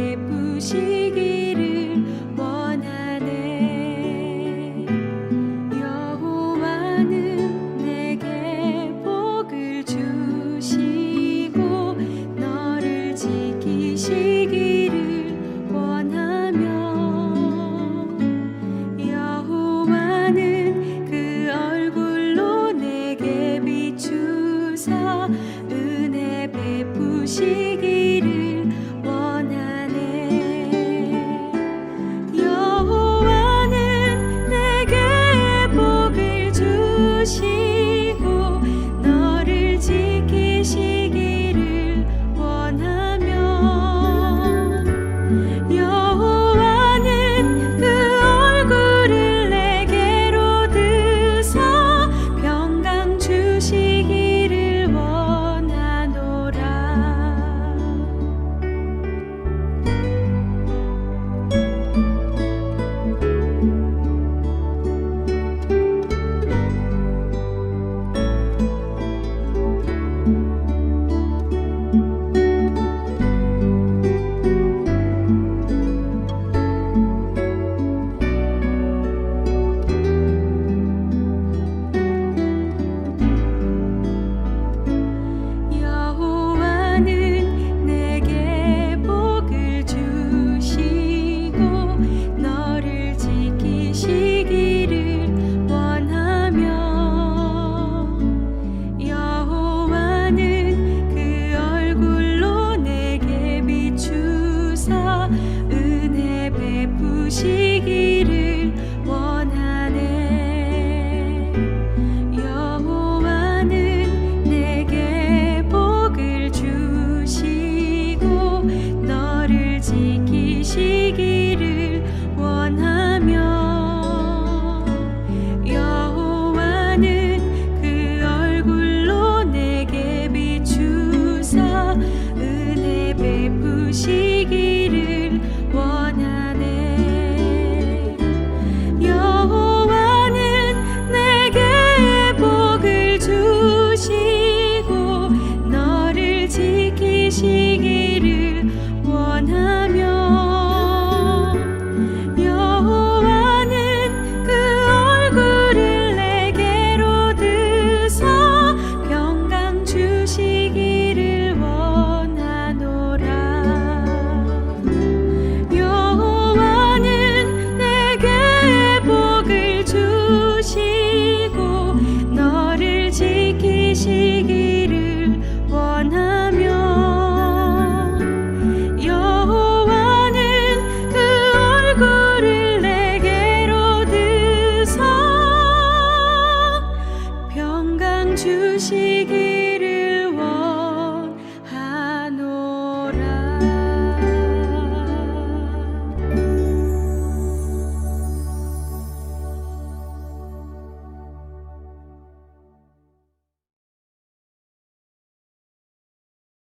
베푸시기를